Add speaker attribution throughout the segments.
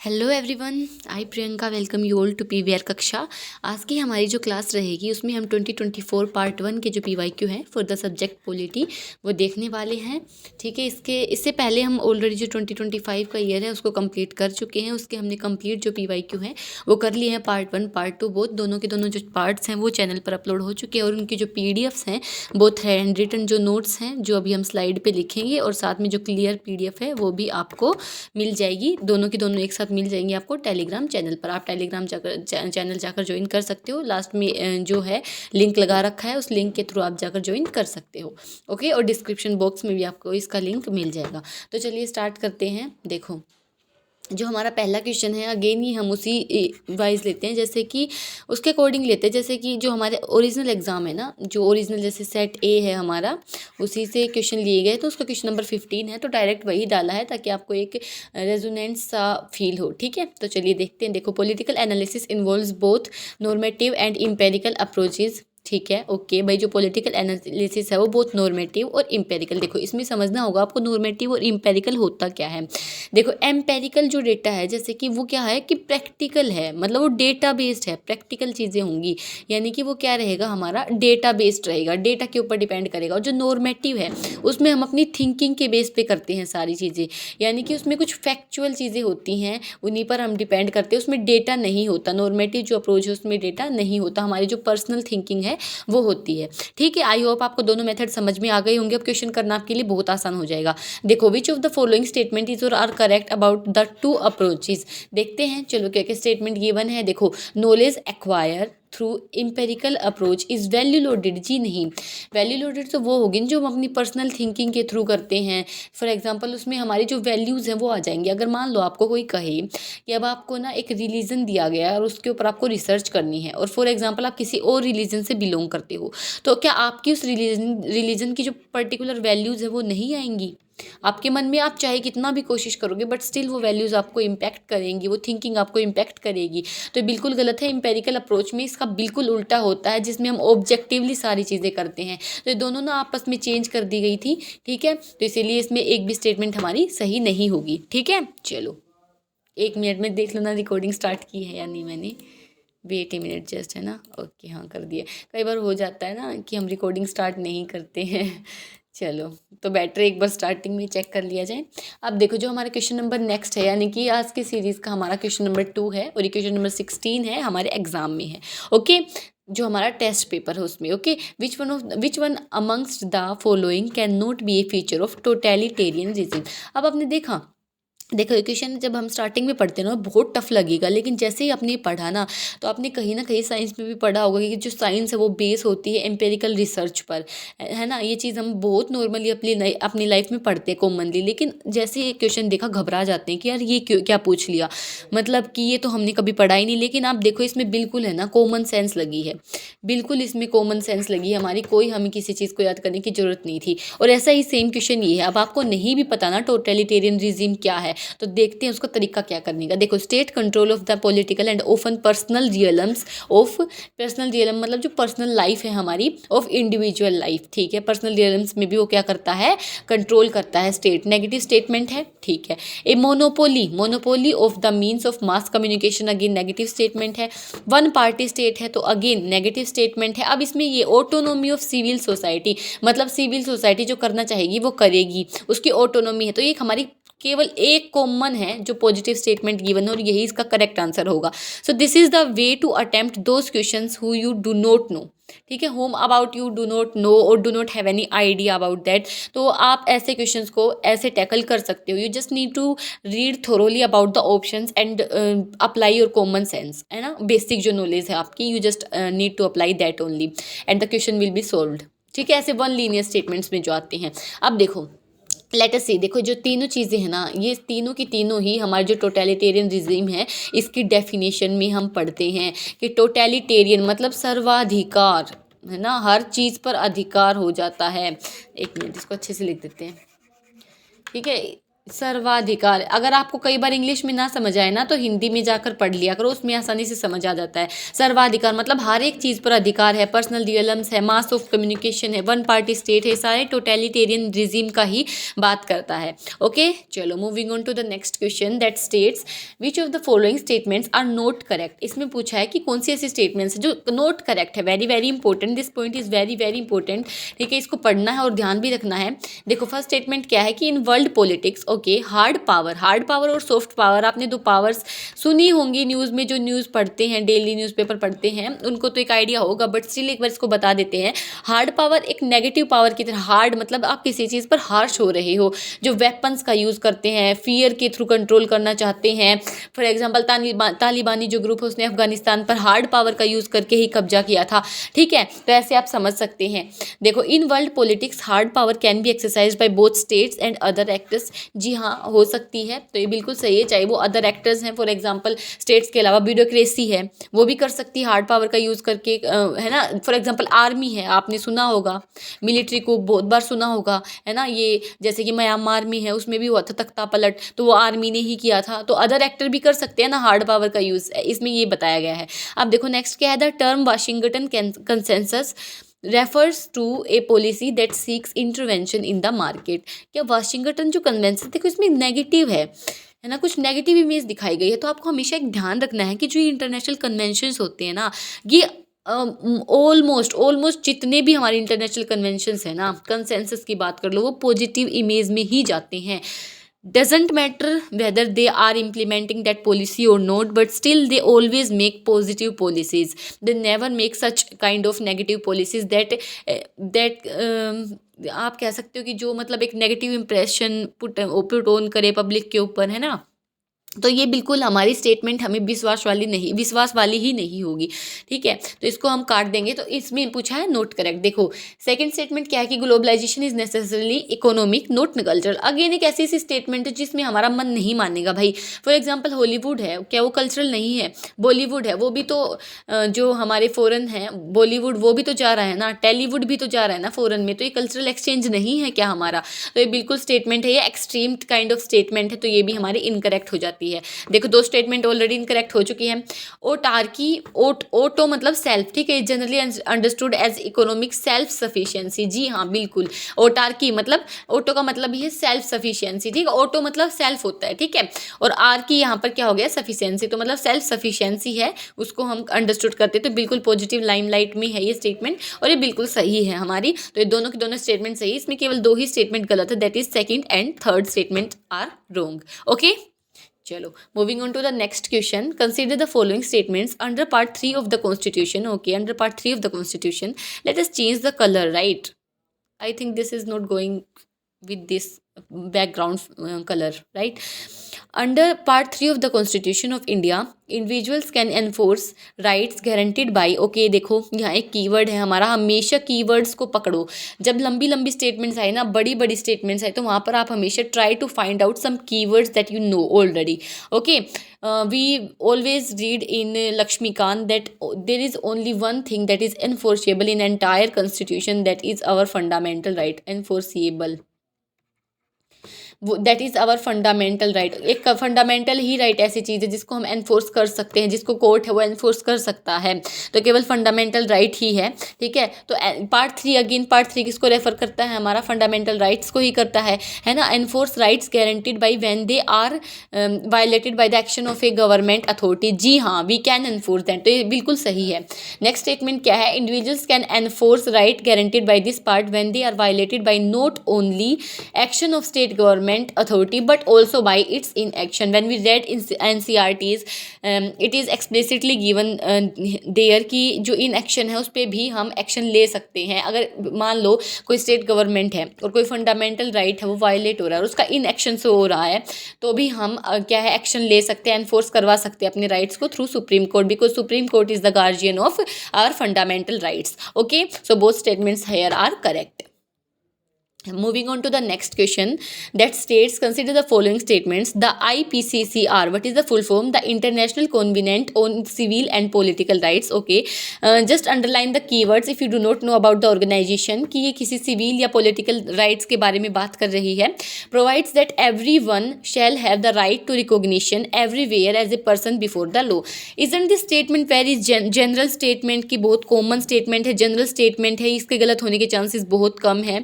Speaker 1: Hello everyone, I Priyanka welcome you all to PVR कक्षा। आज की हमारी जो क्लास रहेगी उसमें हम 2024 पार्ट 1 के जो पीवाईक्यू हैं फॉर द सब्जेक्ट पॉलिटी वो देखने वाले हैं। ठीक है, इससे पहले हम ऑलरेडी जो 2025 का ईयर है उसको कंप्लीट कर चुके हैं। उसके हमने कंप्लीट जो पीवाईक्यू हैं वो कर लिए हैं, पार्ट 1 पार्ट 2 बोथ, दोनों के दोनों जो पार्ट्स हैं वो चैनल पर अपलोड हो चुके हैं। और उनकी जो पीडीएफ्स हैं, बोथ हैंड रिटन जो नोट्स हैं जो अभी हम स्लाइड पर लिखेंगे और साथ में जो क्लियर पीडीएफ है वो भी आपको मिल जाएगी। दोनों की दोनों एक साथ मिल जाएंगे आपको टेलीग्राम चैनल पर। आप टेलीग्राम चैनल जाकर ज्वाइन कर सकते हो। लास्ट में जो है लिंक लगा रखा है, उस लिंक के थ्रू आप जाकर ज्वाइन कर सकते हो। ओके, और डिस्क्रिप्शन बॉक्स में भी आपको इसका लिंक मिल जाएगा। तो चलिए स्टार्ट करते हैं। देखो, जो हमारा पहला क्वेश्चन है, अगेन ही हम उसी वाइज लेते हैं, जैसे कि उसके अकॉर्डिंग लेते हैं। जैसे कि जो हमारे ओरिजिनल एग्जाम है ना, जो ओरिजिनल जैसे सेट ए है हमारा, उसी से क्वेश्चन लिए गए। तो उसका क्वेश्चन नंबर 15 है, तो डायरेक्ट वही डाला है ताकि आपको एक रेजोनेंस सा फील हो। ठीक है, तो चलिए देखते हैं। देखो, political analysis involves both normative and empirical approaches. ठीक है, ओके भाई, जो पॉलिटिकल एनालिसिस है वो बहुत नॉर्मेटिव और इम्पेरिकल। देखो, इसमें समझना होगा आपको नॉर्मेटिव और इम्पेरिकल होता क्या है। देखो, एम्पेरिकल जो डेटा है, जैसे कि वो क्या है कि प्रैक्टिकल है, मतलब वो डेटा बेस्ड है, प्रैक्टिकल चीज़ें होंगी, यानी कि वो क्या रहेगा, हमारा डेटा बेस्ड रहेगा, डेटा के ऊपर डिपेंड करेगा। और जो नॉर्मेटिव है उसमें हम अपनी थिंकिंग के बेस पे करते हैं सारी चीज़ें, यानी कि उसमें कुछ फैक्चुअल चीज़ें होती हैं, उन्हीं पर हम डिपेंड करते हैं, उसमें डेटा नहीं होता। नॉर्मेटिव जो अप्रोच है उसमें डेटा नहीं होता, हमारी जो पर्सनल थिंकिंग है वो होती है। ठीक है, आई होप आपको दोनों मेथड समझ में आ गए होंगे। अब क्वेश्चन करना आपके लिए बहुत आसान हो जाएगा। देखो, which of the following statement is or are correct about the two approaches. देखते हैं, चलो क्या क्या स्टेटमेंट गिवन है। देखो, knowledge acquire through empirical approach is value loaded. जी नहीं, वैल्यू लोडेड तो वो होगी जो हम अपनी पर्सनल थिंकिंग के थ्रू करते हैं। फॉर एग्जांपल, उसमें हमारी जो वैल्यूज़ हैं वो आ जाएंगी। अगर मान लो आपको कोई कहे कि अब आपको ना एक रिलीजन दिया गया है और उसके ऊपर आपको रिसर्च करनी है, और फॉर एग्जांपल आप किसी और रिलीजन से बिलोंग करते हो, तो क्या आपकी उस रिलीजन की जो पर्टिकुलर वैल्यूज़ है वो नहीं आएंगी? आपके मन में आप चाहे कितना भी कोशिश करोगे, बट स्टिल वो वैल्यूज़ आपको इम्पैक्ट करेंगी, वो थिंकिंग आपको इम्पैक्ट करेगी। तो बिल्कुल गलत है। इम्पेरिकल अप्रोच में इसका बिल्कुल उल्टा होता है, जिसमें हम ऑब्जेक्टिवली सारी चीज़ें करते हैं। तो ये दोनों ना आपस में चेंज कर दी गई थी। ठीक है, तो इसीलिए इसमें एक भी स्टेटमेंट हमारी सही नहीं होगी। ठीक है, चलो 1 मिनट में देख लेना रिकॉर्डिंग स्टार्ट की है या नहीं मैंने। वेट ए मिनट जस्ट, है ना। ओके, हाँ कर दिए। कई बार हो जाता है ना कि हम रिकॉर्डिंग स्टार्ट नहीं करते हैं। चलो, तो बेटर एक बार स्टार्टिंग में चेक कर लिया जाए। अब देखो, जो हमारा क्वेश्चन नंबर नेक्स्ट है, यानी कि आज की सीरीज़ का हमारा क्वेश्चन नंबर 2 है, और ये क्वेश्चन नंबर 16 है, हमारे एग्जाम में है। ओके, जो हमारा टेस्ट पेपर है उसमें। Okay, which one amongst the following can not B A feature of totalitarian regime. अब आपने देखो, ये क्वेश्चन जब हम स्टार्टिंग में पढ़ते हैं ना बहुत टफ लगेगा, लेकिन जैसे ही आपने पढ़ा ना, तो आपने कहीं ना कहीं साइंस में भी पढ़ा होगा कि जो साइंस है वो बेस होती है एम्पेरिकल रिसर्च पर, है ना। ये चीज़ हम बहुत नॉर्मली अपनी लाइफ में पढ़ते हैं कॉमनली, लेकिन जैसे ये क्वेश्चन देखा घबरा जाते हैं कि यार ये क्या पूछ लिया, मतलब कि ये तो हमने कभी पढ़ा ही नहीं। लेकिन आप देखो, इसमें बिल्कुल है ना कॉमन सेंस लगी है, बिल्कुल इसमें कॉमन सेंस लगी है हमारी, कोई हमें किसी चीज़ को याद करने की जरूरत नहीं थी। और ऐसा ही सेम क्वेश्चन ये है। अब आपको नहीं भी पता ना टोटलिटेरियन रिजिम क्या है, तो देखते हैं उसका तरीका क्या करने का। देखो, state control of the political and often personal realms of, personal realm मतलब जो पर्सनल लाइफ है हमारी, ऑफ इंडिविजुअल लाइफ। ठीक है, पर्सनल रियलम्स में भी वो क्या करता है, कंट्रोल करता है स्टेट। नेगेटिव स्टेटमेंट है। ठीक है, a monopoly of the means of mass communication, again negative statement है। वन पार्टी स्टेट है, तो अगेन नेगेटिव स्टेटमेंट है। अब इसमें ये ऑटोनोमी ऑफ सिविल सोसाइटी, मतलब सिविल सोसाइटी जो करना चाहेगी वो करेगी, उसकी ऑटोनोमी है। तो ये हमारी केवल एक कॉमन है जो पॉजिटिव स्टेटमेंट गिवन है, और यही इसका करेक्ट आंसर होगा। So this is the way to attempt those questions who you do not know. ठीक है, whom about you do not know or do not have any idea about that. तो आप ऐसे क्वेश्चंस को ऐसे tackle कर सकते हो। You just need to read thoroughly about the options and apply your common sense, है ना। बेसिक जो नॉलेज है आपकी, you just need to apply that only and the question will be solved. ठीक है, ऐसे वन लीनियर स्टेटमेंट्स में जो आते हैं। अब देखो, लेट अस सी, देखो जो तीनों चीज़ें हैं ना, ये तीनों की तीनों ही हमारे जो टोटलिटेरियन रिजिम है इसकी डेफिनेशन में हम पढ़ते हैं कि टोटलिटेरियन मतलब सर्वाधिकार, है ना, हर चीज़ पर अधिकार हो जाता है। 1 मिनट, इसको अच्छे से लिख देते हैं। ठीक है, सर्वाधिकार, अगर आपको कई बार इंग्लिश में ना समझ आए ना तो हिंदी में जाकर पढ़ लिया करो, उसमें आसानी से समझ आ जाता है। सर्वाधिकार मतलब हर एक चीज़ पर अधिकार है, पर्सनल रियलम्स है, मास ऑफ कम्युनिकेशन है, वन पार्टी स्टेट है, सारे टोटलिटेरियन रिजीम का ही बात करता है। ओके, चलो moving on to the next question that states which of the following statements are not correct. इसमें पूछा है कि कौन सी ऐसी स्टेटमेंट्स जो नॉट करेक्ट है। Very very important, this point is very very important. ठीक है, इसको पढ़ना है और ध्यान भी रखना है। देखो फर्स्ट स्टेटमेंट क्या है कि इन world politics okay hard power और सॉफ्ट पावर, आपने दो पावर्स सुनी होंगी न्यूज़ में, जो न्यूज़ पढ़ते हैं डेली न्यूज़पेपर पढ़ते हैं उनको तो एक आइडिया होगा, बट स्टिल एक बार इसको बता देते हैं। हार्ड पावर एक नेगेटिव पावर की तरह, हार्ड मतलब आप किसी चीज़ पर हार्श हो रहे हो, जो वेपन्स का यूज़ करते हैं, फियर के थ्रू कंट्रोल करना चाहते हैं। फॉर एग्जाम्पल तालिबानी जो ग्रुप है उसने अफगानिस्तान पर हार्ड पावर का यूज़ करके ही कब्जा किया था। ठीक है, तो ऐसे आप समझ सकते हैं। देखो in world politics hard power can be exercise by both states and other actors. जी हाँ, हो सकती है, तो ये बिल्कुल सही है, चाहे वो अदर एक्टर्स हैं, फॉर एग्जांपल स्टेट्स के अलावा ब्यूरोक्रेसी है वो भी कर सकती है हार्ड पावर का यूज़ करके, है ना। फॉर एग्जांपल आर्मी है, आपने सुना होगा, मिलिट्री को बहुत बार सुना होगा, है ना। ये जैसे कि म्यांमार आर्मी है उसमें भी हुआ था तख्ता पलट, तो वो आर्मी ने ही किया था, तो अदर एक्टर भी कर सकते हैं ना हार्ड पावर का यूज़, इसमें ये बताया गया है। अब देखो नेक्स्ट क्या है, the term Washington consensus refers to a policy that seeks intervention in the market. क्या वाशिंगटन जो कन्वेंशन, देखो इसमें नेगेटिव है ना, कुछ नेगेटिव इमेज दिखाई गई है, तो आपको हमेशा एक ध्यान रखना है कि जो इंटरनेशनल कन्वेंशंस होते हैं ना, ये ऑलमोस्ट जितने भी हमारे इंटरनेशनल कन्वेंशंस है ना, कंसेंसस की बात कर लो, वो पॉजिटिव इमेज में ही जाते हैं। doesn't matter whether they are implementing that policy or not, but still they always make positive policies. They never make such kind of negative policies that आप कह सकते हो कि जो मतलब एक नेगेटिव इम्प्रेशन पुट ऑन करे पब्लिक के ऊपर, है ना। तो ये बिल्कुल हमारी स्टेटमेंट हमें विश्वास वाली ही नहीं होगी। ठीक है, तो इसको हम काट देंगे। तो इसमें पूछा है नोट करेक्ट। देखो सेकंड स्टेटमेंट क्या है कि globalisation is necessarily economic not cultural. Again एक ऐसी स्टेटमेंट है जिसमें हमारा मन नहीं मानेगा भाई। फॉर एग्जाम्पल हॉलीवुड है, क्या वो कल्चरल नहीं है? बॉलीवुड है, वो भी तो जो हमारे फॉरेन है बॉलीवुड, वो भी तो जा रहा है ना, टेलीवुड भी तो जा रहा है ना फॉरेन में, तो ये कल्चरल एक्सचेंज नहीं है क्या हमारा? तो ये बिल्कुल स्टेटमेंट है, ये एक्सट्रीम काइंड ऑफ स्टेटमेंट है, तो ये भी हमारी इनकरेक्ट हो जाती है। देखो दो स्टेटमेंट ऑलरेडी इनकरेक्ट हो चुकी है। ओटार्की, ओटो मतलब सेल्फ, ठीक है, generally understood as economic self sufficiency. जी हाँ बिल्कुल, ओटार्की मतलब, ओटो का मतलब ये सेल्फ सफिशिएंसी, ठीक है, ओटो मतलब सेल्फ होता है, ठीक है, और आर की यहाँ पर क्या हो गया, सफिशिएंसी, तो मतलब सेल्फ सफिशिएंसी है, उसको हम अंडरस्टूड करते हैं। तो बिल्कुल पॉजिटिव लाइमलाइट में है ये स्टेटमेंट, और ये बिल्कुल सही है हमारी। तो ये दोनों की दोनों स्टेटमेंट सही है, इसमें केवल दो ही स्टेटमेंट गलत है, that is second and third statement are wrong. Okay, चलो moving on to the next question, consider the following statements under part 3 of the constitution. Okay, under part 3 of the constitution let us change the colour, right. I think this is not going with this background color, right? Under part 3 of the constitution of India, individuals can enforce rights guaranteed by, okay देखो यहाँ एक keyword है हमारा, हमेशा keywords को पकड़ो। जब लंबी लंबी स्टेटमेंट्स आए ना, बड़ी बड़ी स्टेटमेंट्स आए, तो वहाँ पर आप हमेशा try to find out some keywords that you know already. Okay, we always read in Lakshmikant that there is only one thing that is enforceable in entire constitution, that is our fundamental right, enforceable, that is our fundamental right. एक fundamental ही right ऐसी चीज़ है जिसको हम enforce कर सकते हैं, जिसको कोर्ट है वो एनफोर्स कर सकता है, तो केवल फंडामेंटल राइट ही है। ठीक है, तो पार्ट 3 अगेन, पार्ट 3 किसको रेफर करता है, हमारा फंडामेंटल राइट्स को ही करता है ना। Enforce rights guaranteed by when they are violated by the action of a government authority. जी हाँ, वी कैन एनफोर्स दैट, तो ये बिल्कुल सही है। नेक्स्ट स्टेटमेंट क्या है, individuals can enforce right guaranteed by this part when they are violated by not only action of state government authority but also by its inaction. When we read in NCRTs, it is explicitly given there कि जो inaction है उस पर भी हम action ले सकते हैं। अगर मान लो कोई स्टेट गवर्नमेंट है और कोई फंडामेंटल राइट है वो वायलेट हो रहा है और उसका इनएक्शन से हो रहा है, तो भी हम क्या है एक्शन ले सकते हैं, एनफोर्स करवा सकते हैं अपने राइट्स को through Supreme Court, because Supreme Court is the guardian of our fundamental rights. Okay, so both statements here are correct. Moving on to the next question that states, consider the following statements. The IPCCR, what is the full form? The International Covenant on Civil and Political Rights. Okay, just underline the keywords if you do not know about the organization कि ये किसी civil या political rights के बारे में बात कर रही है. Provides that everyone shall have the right to recognition everywhere as a person before the law. Isn't this statement very general statement की बहुत common statement है, general statement है, इसके गलत होने के chances बहुत कम है.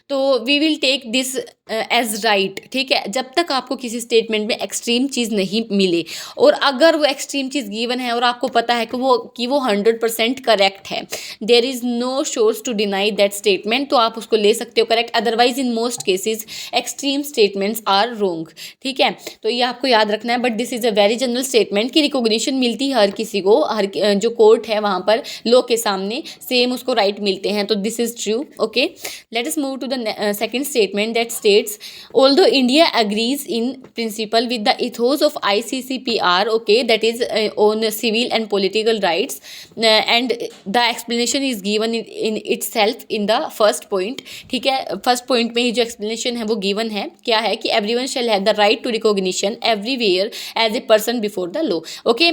Speaker 1: तो we will take this as right. ठीक है, जब तक आपको किसी स्टेटमेंट में एक्सट्रीम चीज़ नहीं मिले, और अगर वो एक्सट्रीम चीज़ गिवन है और आपको पता है कि वो 100% करेक्ट है, there is no source to deny that statement, तो आप उसको ले सकते हो correct. Otherwise in most cases extreme statements are wrong. ठीक है, तो ये आपको याद रखना है. But this is a very general statement कि रिकॉग्निशन मिलती है हर किसी को, हर जो कोर्ट है वहाँ पर लॉ के सामने सेम उसको राइट मिलते हैं. तो this is true. Okay, let us move to the second statement that states, although India agrees in principle with the ethos of ICCPR, okay, that is on civil and political rights, and the explanation is given in itself in the first point. ठीक है, first point में ही जो explanation है वो given है. क्या है कि everyone shall have the right to recognition everywhere as a person before the law. Okay,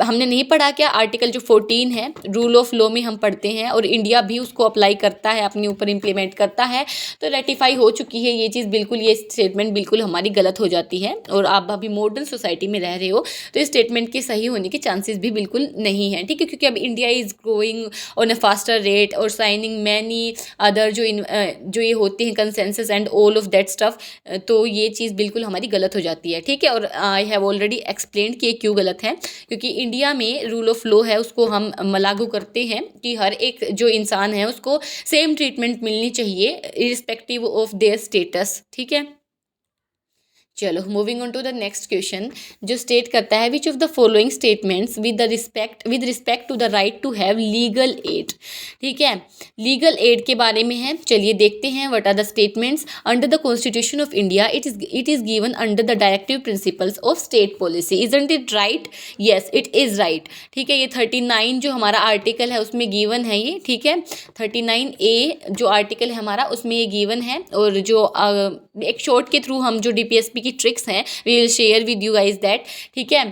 Speaker 1: हमने नहीं पढ़ा क्या आर्टिकल जो 14 है रूल ऑफ लॉ में हम पढ़ते हैं, और इंडिया भी उसको अप्लाई करता है, अपने ऊपर इम्प्लीमेंट करता है, तो रेटिफाई हो चुकी है ये चीज़. बिल्कुल ये स्टेटमेंट बिल्कुल हमारी गलत हो जाती है, और आप अभी मॉडर्न सोसाइटी में रह रहे हो तो इस स्टेटमेंट के सही होने के चांसेस भी बिल्कुल नहीं है. ठीक है, क्योंकि अब India is growing on a faster rate और साइनिंग मैनी अदर जो ये होते हैं consensus and all of that stuff, तो ये चीज़ बिल्कुल हमारी गलत हो जाती है. ठीक है, और आई हैव ऑलरेडी एक्सप्लेन कि ये क्यों गलत है, क्योंकि इंडिया में रूल ऑफ लॉ है उसको हम लागू करते हैं कि हर एक जो इंसान है उसको सेम ट्रीटमेंट मिलनी चाहिए इरिस्पेक्टिव ऑफ देयर स्टेटस. ठीक है, चलो moving on to the next question जो स्टेट करता है which of the following statements with respect to the right to have legal aid. ठीक है, लीगल एड के बारे में है. चलिए देखते हैं what are the statements. Under the constitution of India it is given under the directive principles of state policy. Isn't it right? Yes, it is right. ठीक है, ये 39 जो हमारा आर्टिकल है उसमें गिवन है ये. ठीक है, 39A जो आर्टिकल है हमारा उसमें ये गिवन है, और जो एक शॉर्ट के थ्रू हम जो DPSP की ट्रिक्स हैं we will share with you guys that. ठीक है,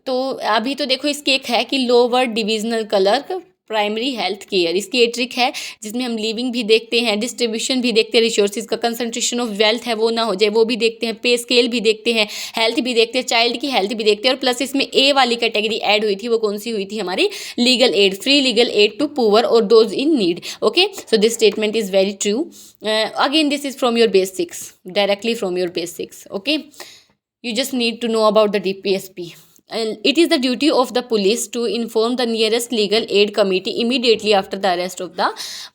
Speaker 1: तो अभी तो देखो इसकी एक है कि lower divisional clerk primary health care, इसकी एक ट्रिक है जिसमें हम लिविंग भी देखते हैं, डिस्ट्रीब्यूशन भी देखते हैं, रिसोर्सेज का कंसंट्रेशन ऑफ वेल्थ है वो ना हो जाए वो भी देखते हैं, पे स्केल भी देखते हैं, हेल्थ भी देखते हैं, चाइल्ड की हेल्थ भी देखते हैं, और प्लस इसमें ए वाली कैटेगरी ऐड हुई थी. वो कौन सी हुई थी हमारी? Legal aid, free legal aid to poor or those in need. Okay, so this statement is very true. Again this is from your base 6, directly from your base 6. Okay, you just need to know about the DPSP. And it is the duty of the police to inform the nearest legal aid committee immediately after the arrest of the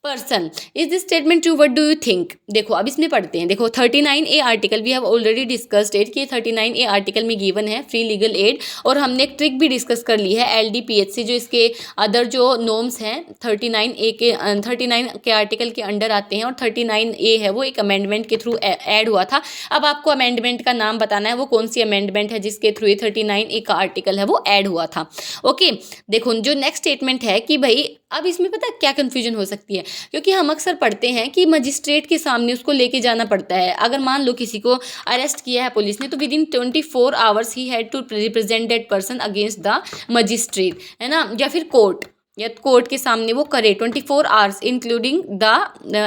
Speaker 1: person. Is this statement true? What do you think? देखो अब इसमें पढ़ते हैं. देखो 39A article we have already discussed it कि 39A article में given है free legal add, और हमने एक ट्रिक भी डिस्कस कर ली है LDPHC जो इसके अदर जो नॉर्म्स हैं 39 के आर्टिकल के अंडर आते हैं, और 39A है वो एक अमेंडमेंट के थ्रू ऐड हुआ था. अब आपको अमेंडमेंट का नाम बताना है वो कौन सी अमेंडमेंट है जिसके थ्रू ये 39A का आर्टिकल है वो ऐड हुआ था. ओके, देखो जो नेक्स्ट स्टेटमेंट है कि भाई अब इसमें पता है क्या कंफ्यूजन हो सकती है, क्योंकि हम अक्सर पढ़ते हैं कि मजिस्ट्रेट के सामने उसको लेके जाना पड़ता है. अगर मान लो किसी को अरेस्ट किया है पुलिस ने, तो विद इन 24 आवर्स ही had to represent that person against the magistrate, है ना, या फिर कोर्ट या कोर्ट के सामने वो करे 24 hours including the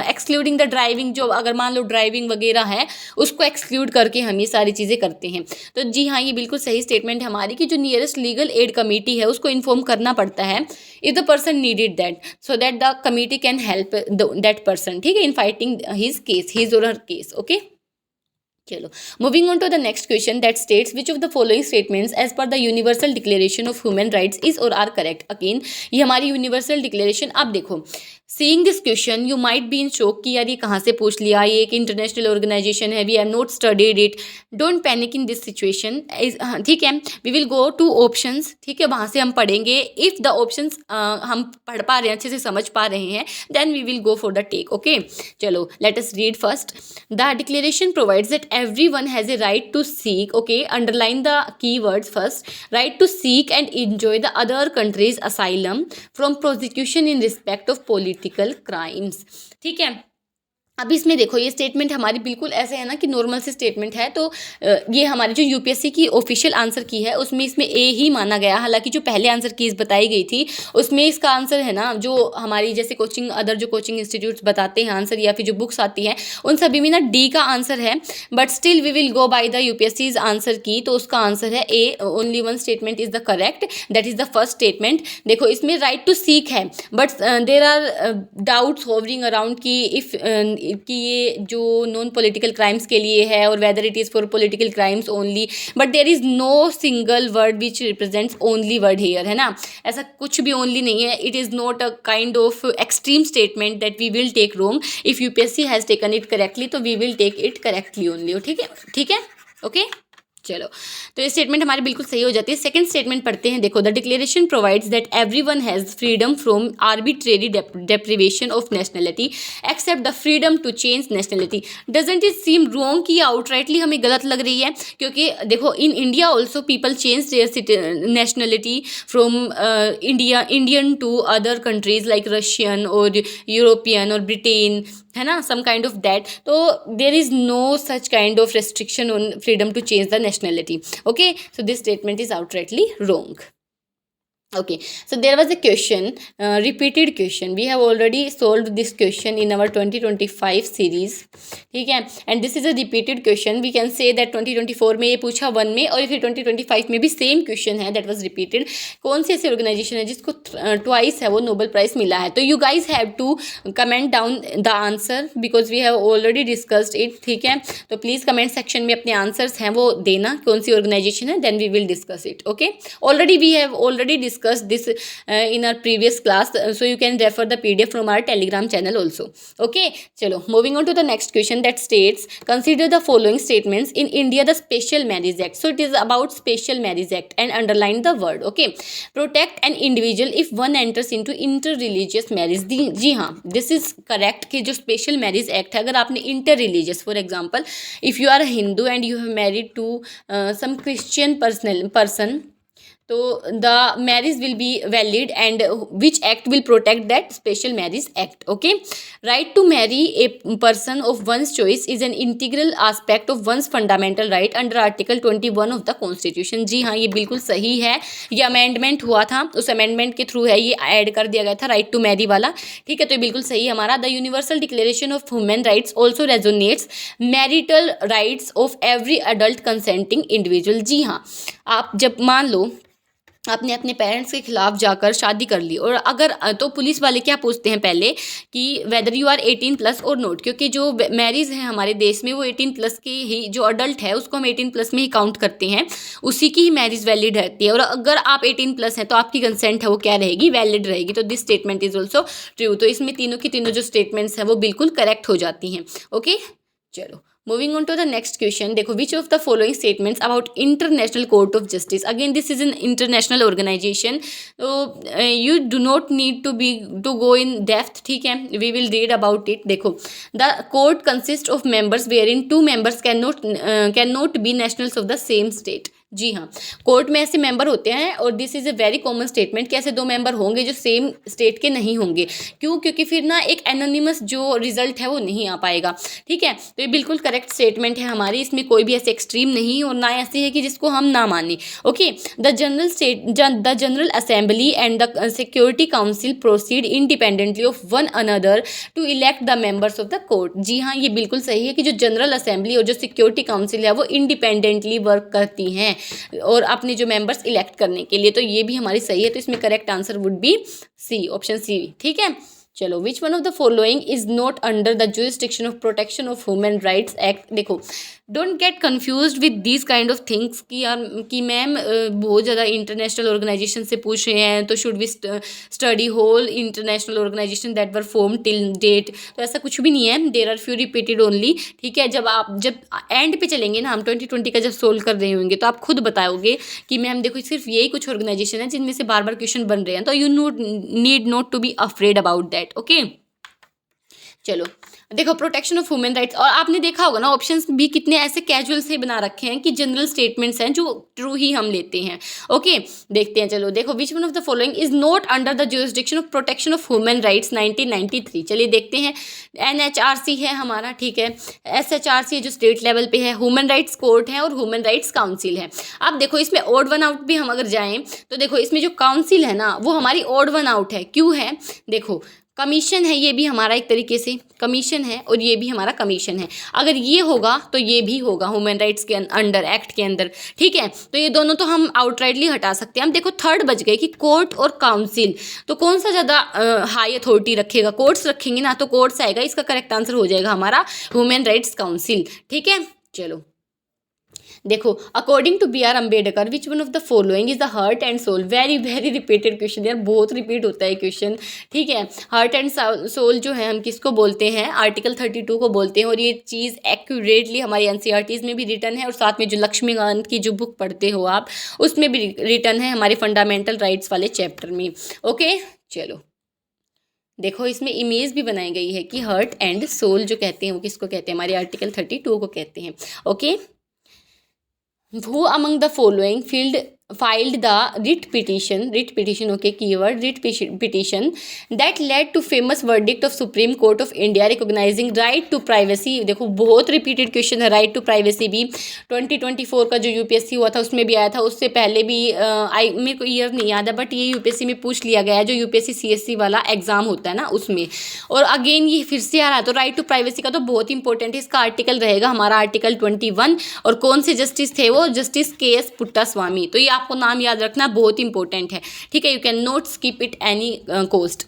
Speaker 1: excluding the driving. जो अगर मान लो ड्राइविंग वगैरह है उसको एक्सक्लूड करके हम ये सारी चीज़ें करते हैं. तो जी हाँ, ये बिल्कुल सही स्टेटमेंट है हमारी कि जो नियरेस्ट लीगल एड कमेटी है उसको इन्फॉर्म करना पड़ता है if the person needed that, so that the committee can help that person. ठीक है, in fighting his or her case. Okay, चलो moving on to the next question that states which of the following statements as per the universal declaration of human rights is or are correct. Again ये हमारी universal declaration. अब देखो seeing this question you might be in shock कि यार ये कहाँ से पूछ लिया, ये एक इंटरनेशनल ऑर्गेनाइजेशन है, we have not studied it. Don't panic in this situation. ठीक है, we will go to options. ठीक है, वहाँ से हम पढ़ेंगे. इफ़ द ऑप्शंस हम पढ़ पा रहे हैं, अच्छे से समझ पा रहे हैं, then we will go for the take. Okay, चलो let us read first. The declaration provides that everyone has a right to seek, okay, underline the keywords first, right to seek and enjoy the other country's asylum from prosecution in respect of political crimes. ठीक है, अब इसमें देखो ये statement हमारी बिल्कुल ऐसे है ना कि नॉर्मल से स्टेटमेंट है, तो ये हमारी जो यूपीएससी की ऑफिशियल आंसर की है उसमें इसमें ए ही माना गया। हालांकि जो पहले आंसर कीज बताई गई थी उसमें इसका आंसर है ना, जो हमारी जैसे कोचिंग अदर जो कोचिंग इंस्टीट्यूट्स बताते हैं आंसर या फिर जो बुक्स आती हैं उन सभी में ना डी का आंसर है, but still we will go by the UPSC's answer key, तो उसका आंसर है A. Only one statement is the correct, that is the first statement. देखो इसमें राइट टू सीक है, but there are doubts hovering around कि if कि ये जो नॉन पॉलिटिकल क्राइम्स के लिए है और whether it is for political crimes only, but there is no single word which represents only word here, है ना। ऐसा कुछ भी ओनली नहीं है, it is not a kind of extreme statement that we will take wrong. If UPSC has taken it correctly तो we will take it correctly only. ठीक है, ठीक है, ओके। चलो, तो ये स्टेटमेंट हमारी बिल्कुल सही हो जाती है। सेकंड स्टेटमेंट पढ़ते हैं। देखो, the declaration provides that everyone has freedom from arbitrary deprivation of nationality except the freedom to change nationality. Doesn't it seem wrong कि आउटराइटली हमें गलत लग रही है, क्योंकि देखो in India also people change their nationality from Indian to other countries like Russian और European और ब्रिटेन, है ना, सम काइंड ऑफ दैट। तो there is no such kind of restriction on freedom to change the nationality. Okay, so this statement is outrightly wrong. Okay, so there was a question, repeated question. We have already solved this question in our 2025 series. ठीक है, and this is a repeated question. We can say that 2024 में ये पूछा 1 में, और फिर 2025 में भी सेम क्वेश्चन है that was repeated. कौन सी ऐसी ऑर्गेनाइजेशन है जिसको ट्वाइस है वो नोबेल प्राइज मिला है? तो you guys have to comment down the answer because we have already discussed it. ठीक है, तो प्लीज़ कमेंट सेक्शन में अपने आंसर्स हैं वो देना, कौन सी ऑर्गेनाइजेशन है, then we will discuss it. Okay, already we have already discussed this in our previous class, so you can refer the PDF from our Telegram channel also. Okay, chalo, moving on to the next question that states, consider the following statements in India the Special Marriage Act. So it is about Special Marriage Act and underline the word. Okay, protect an individual if one enters into interreligious marriage. जी हाँ, this is correct कि जो Special Marriage Act है, अगर आपने interreligious, for example if you are a Hindu and you have married to some Christian person, तो the marriage will be valid and which act will protect that? Special marriage act. Okay, right to marry a person of one's choice is an integral aspect of one's fundamental right under article 21 of the constitution. जी हाँ, ये बिल्कुल सही है, ये amendment हुआ था, उस अमेंडमेंट के थ्रू है ये ऐड कर दिया गया था राइट टू मैरी वाला। ठीक है, तो ये बिल्कुल सही है हमारा। The universal declaration of human rights also resonates marital rights of every adult consenting individual. जी हाँ, आप जब मान लो आपने अपने पेरेंट्स के खिलाफ जाकर शादी कर ली, और अगर तो पुलिस वाले क्या पूछते हैं पहले कि वेदर यू आर 18+ और नोट, क्योंकि जो मैरिज है हमारे देश में वो 18+ की ही, जो अडल्ट है उसको हम 18+ में ही काउंट करते हैं, उसी की ही मैरिज वैलिड रहती है। और अगर आप 18+ हैं तो आपकी कंसेंट है वो क्या रहेगी? वैलिड रहेगी। तो this statement is also true. तो इसमें तीनों की तीनों जो स्टेटमेंट्स हैं वो बिल्कुल करेक्ट हो जाती हैं। ओके, चलो moving on to the next question. देखो, which of the following statements about international court of justice, again this is an international organisation, तो you do not need to go in depth. ठीक है, we will read about it. देखो, the court consist of members where in 2 members can not be nationals of the same state. जी हाँ, court में ऐसे member होते हैं, और this is a very common statement कि ऐसे 2 मेंबर होंगे जो सेम स्टेट के नहीं होंगे। क्यों? क्योंकि फिर ना एक एनोनिमस जो रिजल्ट है वो नहीं आ पाएगा। ठीक है, तो ये बिल्कुल करेक्ट स्टेटमेंट है हमारी, इसमें कोई भी ऐसे एक्सट्रीम नहीं और ना ऐसे है कि जिसको हम ना माने। Okay, the general assembly and the security council proceed independently of one another to elect the members of the court. जी हाँ, ये बिल्कुल सही है कि जो जनरल असेंबली और जो सिक्योरिटी काउंसिल है वो इंडिपेंडेंटली वर्क करती हैं और अपने जो मेंबर्स इलेक्ट करने के लिए। तो ये भी हमारी सही है, तो इसमें correct answer would be C, option C. ठीक है, चलो, which one of the following is not under the jurisdiction of protection of human rights act. देखो, don't get confused with this kind of things कि यार कि ma'am बहुत ज़्यादा international organisation से पूछ रहे हैं, तो should we study whole international organisation that were form till date. तो ऐसा कुछ भी नहीं है, there are few repeated only. ठीक है, जब एंड पे चलेंगे ना, हम 2020 का जब सोल्व कर रहे होंगे तो आप खुद बताओगे कि मैम देखो सिर्फ यही कुछ ऑर्गेनाइजेशन है जिनमें से बार बार क्वेश्चन बन रहे हैं, तो you need not to be afraid about that. Okay, चलो देखो, प्रोटेक्शन ऑफ ह्यूमन राइट्स, और आपने देखा होगा ना ऑप्शंस भी कितने ऐसे कैजुअल से बना रखे हैं कि जनरल स्टेटमेंट्स हैं जो ट्रू ही हम लेते हैं। ओके, देखते हैं। चलो देखो, विच one of the following is not under the jurisdiction of protection of human rights 1993। चलिए देखते हैं। NHRC है हमारा, ठीक है, SHRC जो स्टेट लेवल पे है, ह्यूमन राइट्स कोर्ट है और ह्यूमन राइट्स काउंसिल है। अब देखो इसमें ऑड वन आउट भी हम अगर जाएं तो देखो इसमें जो काउंसिल है ना वो हमारी ऑड वन आउट है। क्यों है? देखो कमीशन है, ये भी हमारा एक तरीके से कमीशन है और ये भी हमारा कमीशन है। अगर ये होगा तो ये भी होगा ह्यूमन राइट्स के अंडर, एक्ट के अंदर, ठीक है। तो ये दोनों तो हम आउटराइटली हटा सकते हैं। हम देखो थर्ड बच गए कि कोर्ट और काउंसिल, तो कौन सा ज़्यादा हाई अथॉरिटी रखेगा? कोर्ट्स रखेंगे ना, तो कोर्ट्स आएगा। इसका करेक्ट आंसर हो जाएगा हमारा ह्यूमन राइट्स काउंसिल, ठीक है। चलो देखो, according to BR Ambedkar which one of the following is the heart and soul. Very very repeated question यार, बहुत रिपीट होता है क्वेश्चन, ठीक है। हार्ट एंड सोल जो है हम किसको बोलते हैं? आर्टिकल 32 को बोलते हैं। और ये चीज़ एक्यूरेटली हमारी NCERTs में भी रिटर्न है और साथ में जो लक्ष्मीकांत की जो बुक पढ़ते हो आप उसमें भी रिटर्न है हमारे फंडामेंटल राइट्स वाले चैप्टर में। ओके चलो देखो, इसमें इमेज भी बनाई गई है कि हार्ट एंड सोल जो कहते हैं वो किसको कहते हैं? हमारे आर्टिकल 32 को कहते हैं। Okay, who among the following filed the writ petition, okay, keyword writ petition that led to famous verdict of Supreme Court of India recognizing right to privacy। देखो बहुत रिपीटेड क्वेश्चन है। राइट टू प्राइवेसी भी 2024 का जो UPSC हुआ था उसमें भी आया था, उससे पहले भी मेरे को ईयर नहीं याद है, बट ये UPSC में पूछ लिया गया है, जो UPSC CSC वाला एग्जाम होता है ना उसमें। और अगेन ये फिर से आ रहा है, तो राइट टू प्राइवेसी का तो बहुत इंपॉर्टेंट है। इसका आर्टिकल रहेगा हमारा आर्टिकल 21। और कौन से जस्टिस थे वो? Justice KS Puttaswamy. तो ये आपको नाम याद रखना बहुत इंपॉर्टेंट है, ठीक है। You can not skip it any cost.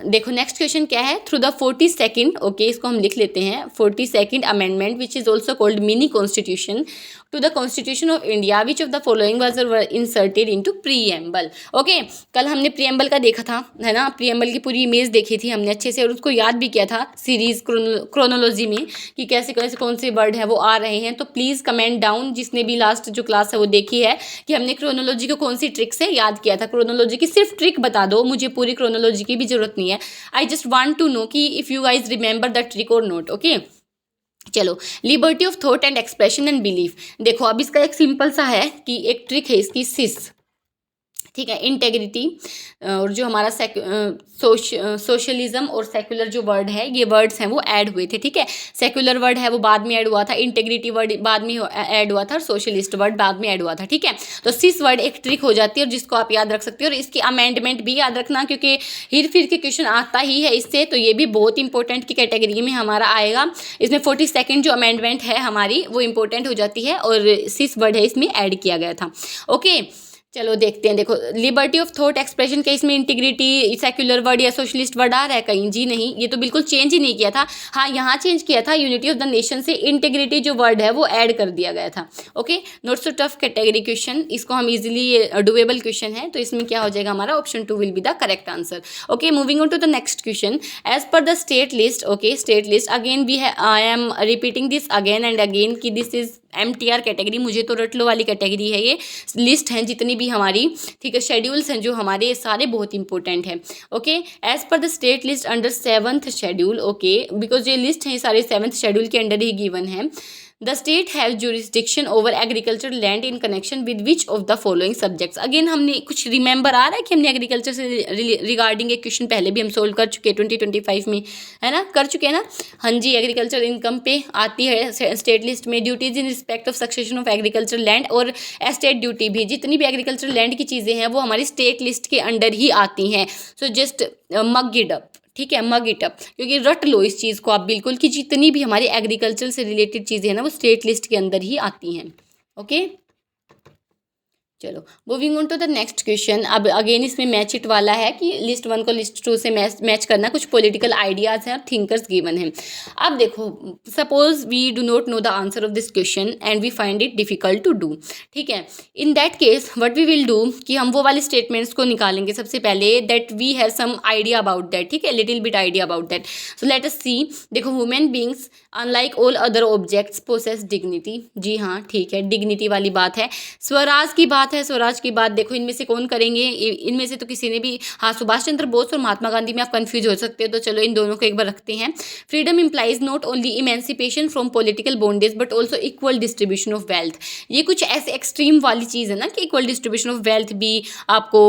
Speaker 1: देखो नेक्स्ट क्वेश्चन क्या है? थ्रू द 42nd, ओके इसको हम लिख लेते हैं, 42nd amendment which is also called mini constitution to the constitution of India which of the following was inserted into preamble. Okay, कल हमने प्रीएम्बल का देखा था, है ना, प्रीएम्बल की पूरी इमेज देखी थी हमने अच्छे से और उसको याद भी किया था सीरीज क्रोनोलॉजी में कि कैसे कैसे कौन से वर्ड है वो आ रहे हैं। तो प्लीज़ कमेंट डाउन जिसने भी लास्ट जो क्लास है वो देखी है कि हमने क्रोनोलॉजी को कौन सी ट्रिक से याद किया था। क्रोनोलॉजी की सिर्फ ट्रिक बता दो, मुझे पूरी क्रोनोलॉजी की भी जरूरत नहीं है। I just want to know कि if you guys remember the trick or note. Okay चलो, liberty of thought and expression and belief. देखो अब इसका एक सिंपल सा है कि एक ट्रिक है इसकी, सिस, ठीक है, इंटेग्रिटी और जो हमारा सोशलिज्म और सेक्युलर जो वर्ड है, ये वर्ड्स हैं वो ऐड हुए थे, ठीक है। सेक्युलर वर्ड है वो बाद में ऐड हुआ था, इंटेग्रिटी वर्ड बाद में ऐड हुआ था और सोशलिस्ट वर्ड बाद में ऐड हुआ था, ठीक है। तो सिस वर्ड एक ट्रिक हो जाती है और जिसको आप याद रख सकते हो। और इसकी अमेंडमेंट भी याद रखना क्योंकि हिर फिर के क्वेश्चन आता ही है इससे, तो ये भी बहुत इंपॉर्टेंट की कैटेगरी में हमारा आएगा। इसमें 42nd जो अमेंडमेंट है हमारी वो इंपॉर्टेंट हो जाती है और सिस वर्ड है इसमें ऐड किया गया था। ओके चलो देखते हैं। देखो, लिबर्टी ऑफ थॉट एक्सप्रेशन के इसमें इंटीग्रिटी सेक्युलर वर्ड या सोशलिस्ट वर्ड आ रहा है कहीं? जी नहीं, ये तो बिल्कुल चेंज ही नहीं किया था। हाँ यहाँ चेंज किया था, यूनिटी ऑफ द नेशन से इंटीग्रिटी जो वर्ड है वो ऐड कर दिया गया था। Okay, not so tough category question, इसको हम इजीली डुएबल क्वेश्चन है, तो इसमें क्या हो जाएगा हमारा? Option 2 will be the correct answer. Okay, moving on to the next question. As per the state list, okay state list again भी है, I am repeating this again and again कि दिस इज MTR कैटेगरी, मुझे तो रट लो वाली category है। ये list हैं जितनी भी हमारी, ठीक है, शेड्यूल्स हैं जो हमारे, सारे बहुत इंपॉर्टेंट हैं। Okay, as per the state list under 7th schedule, okay because ये लिस्ट हैं सारे 7th शेड्यूल के अंडर ही गिवन है। The state have jurisdiction over agriculture land in connection with which of the following subjects. Again हमने कुछ remember आ रहा है कि हमने एग्रीकल्चर से रिगार्डिंग एक क्वेश्चन पहले भी हम सोल्व कर चुके हैं 2025 में, है ना, कर चुके हैं ना। हाँ जी, एग्रीकल्चर इनकम पे आती है स्टेट लिस्ट में। Duties in respect of succession of agriculture land और एस्टेट ड्यूटी भी, जितनी भी एग्रीकल्चर लैंड की चीज़ें हैं वो हमारी स्टेट लिस्ट के अंडर ही आती हैं। So just mug it up, ठीक है, मग इट अप, क्योंकि रट लो इस चीज़ को आप बिल्कुल कि जितनी भी हमारी एग्रीकल्चर से रिलेटेड चीज़ें हैं ना वो स्टेट लिस्ट के अंदर ही आती हैं। ओके चलो moving on to the next question. अब अगेन इसमें मैच इट वाला है कि लिस्ट 1 को लिस्ट 2 से मैच करना। कुछ पॉलिटिकल आइडियाज़ हैं और थिंकर्स गिवन हैं। अब देखो, suppose we do not know the answer of this question and we find it difficult to do, ठीक है। In that case what we will do कि हम वो वाले स्टेटमेंट्स को निकालेंगे सबसे पहले that we have some idea about that, ठीक है, little bit idea about that. So let us see. देखो, human beings unlike all other objects possess dignity. जी हाँ, ठीक है, डिग्निटी वाली बात है। स्वराज की बात बात है, स्वराज की बात, देखो इनमें से कौन करेंगे, इनमें से तो किसी ने भी, हाँ सुभाष चंद्र बोस और महात्मा गांधी में आप कंफ्यूज हो सकते हो, तो चलो इन दोनों को एक बार रखते हैं। Freedom implies not only emancipation from political bondage but also equal distribution of wealth. ये कुछ ऐसे एक्सट्रीम वाली चीज़ है ना कि इक्वल डिस्ट्रीब्यूशन ऑफ वेल्थ भी आपको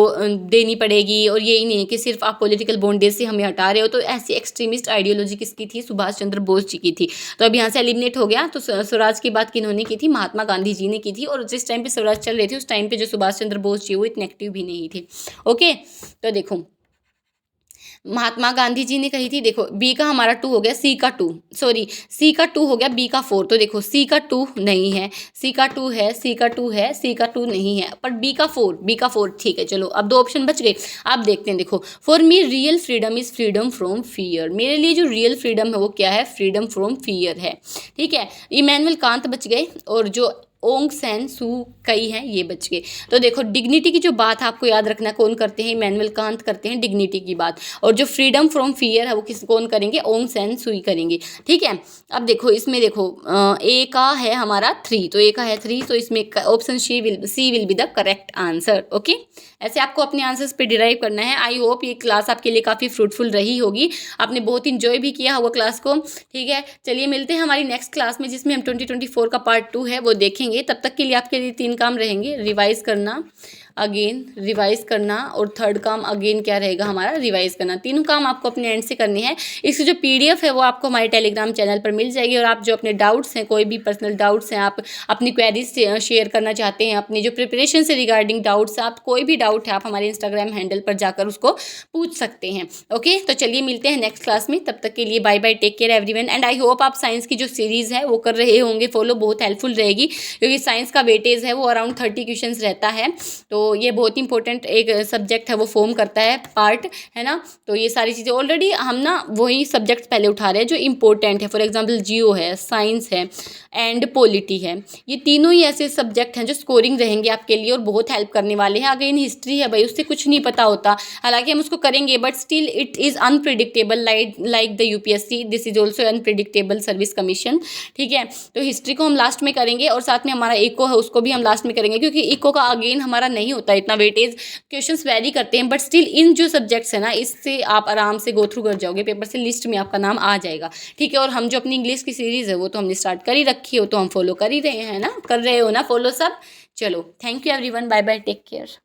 Speaker 1: देनी पड़ेगी, और ये ही नहीं है कि सिर्फ आप पॉलिटिकल बॉन्डेज से हमें हटा रहे हो। तो ऐसी एक्सट्रीमिस्ट आइडियोलॉजी किसकी थी? सुभाष चंद्र बोस जी की थी। तो अब यहाँ से एलिमिनेट हो गया। तो स्वराज की बात किन्होंने की थी? महात्मा गांधी जी ने की थी। और जिस टाइम पे स्वराज चल रही थी उस टाइम पे जो सुभाष चंद्र बोस जी वो इतने एक्टिव भी नहीं थे। ओके, तो देखो महात्मा गांधी जी ने कही थी, देखो बी का हमारा 2 हो गया, सी का 2, सॉरी सी का 2 हो गया, बी का 4। तो देखो सी का 2 नहीं है, सी का 2 है, सी का 2 है, सी का 2 नहीं है, पर बी का 4 ठीक है। चलो अब 2 ऑप्शन बच गए। आप देखते हैं, देखो for me real freedom is freedom from fear. मेरे लिए जो रियल फ्रीडम है वो क्या है? फ्रीडम फ्रॉम फियर है। ठीक है, इमैनुअल कांत बच गए, और जो ओंग सैन सू कई हैं ये बच गए। तो देखो डिग्निटी की जो बात है आपको याद रखना, कौन करते हैं? इमैनुअल कांत करते हैं डिग्निटी की बात। और जो फ्रीडम फ्रॉम फियर है वो कौन करेंगे? ओंग सैन सुई करेंगे। ठीक है, अब देखो इसमें देखो ए का है हमारा 3, तो ए का है 3, तो इसमें option C will be the correct answer. Okay, ऐसे आपको अपने आंसर्स पे डिराइव करना है। आई होप ये क्लास आपके लिए काफ़ी फ्रूटफुल रही होगी, आपने बहुत इंजॉय भी किया होगा क्लास को। ठीक है, चलिए मिलते हैं हमारी नेक्स्ट क्लास में, जिसमें हम 2024 का पार्ट 2 है वो देखेंगे। तब तक के लिए आपके लिए 3 काम रहेंगे, रिवाइज करना, अगेन रिवाइज करना, और थर्ड काम अगेन क्या रहेगा हमारा? रिवाइज करना। तीनों काम आपको अपने एंड से करने हैं। इसकी जो पीडीएफ है वो आपको हमारे टेलीग्राम चैनल पर मिल जाएगी। और आप जो अपने डाउट्स हैं, कोई भी पर्सनल डाउट्स हैं, आप अपनी क्वेरीज शेयर करना चाहते हैं, अपनी जो प्रिपरेशन से रिगार्डिंग डाउट्स, आप कोई भी डाउट है आप हमारे इंस्टाग्राम हैंडल पर जाकर उसको पूछ सकते हैं। ओके, तो चलिए मिलते हैं नेक्स्ट क्लास में, तब तक के लिए bye bye, take care everyone. And I hope आप साइंस की जो सीरीज़ है वो कर रहे होंगे फॉलो, बहुत हेल्पफुल रहेगी, क्योंकि साइंस का वेटेज है वो अराउंड 30 क्वेश्चन रहता है। तो ये बहुत इंपॉर्टेंट एक सब्जेक्ट है, वो फॉर्म करता है पार्ट, है ना। तो ये सारी चीज़ें ऑलरेडी हम ना वही सब्जेक्ट्स पहले उठा रहे हैं जो इंपॉर्टेंट है। फॉर एग्जांपल जियो है, साइंस है एंड पॉलिटी है, ये तीनों ही ऐसे सब्जेक्ट हैं जो स्कोरिंग रहेंगे आपके लिए और बहुत हेल्प करने वाले हैं। अगेन हिस्ट्री है भाई, उससे कुछ नहीं पता होता, हालांकि हम उसको करेंगे, but still it is unpredictable like the UPSC, this is also unpredictable service commission. ठीक है, तो हिस्ट्री को हम लास्ट में करेंगे, और साथ में हमारा इको है उसको भी हम लास्ट में करेंगे, क्योंकि इको का अगेन हमारा नहीं होता इतना वेटेज, क्वेश्चंस वेरी करते हैं, बट स्टिल इन जो सब्जेक्ट्स है ना, इससे आप आराम से गो थ्रू कर जाओगे, पेपर से लिस्ट में आपका नाम आ जाएगा। ठीक है, और हम जो अपनी इंग्लिश की सीरीज़ है वो तो हमने स्टार्ट कर ही रखी हो, तो हम फॉलो कर ही रहे हैं ना, कर रहे हो ना फॉलो सब। चलो thank you everyone, bye bye, take care.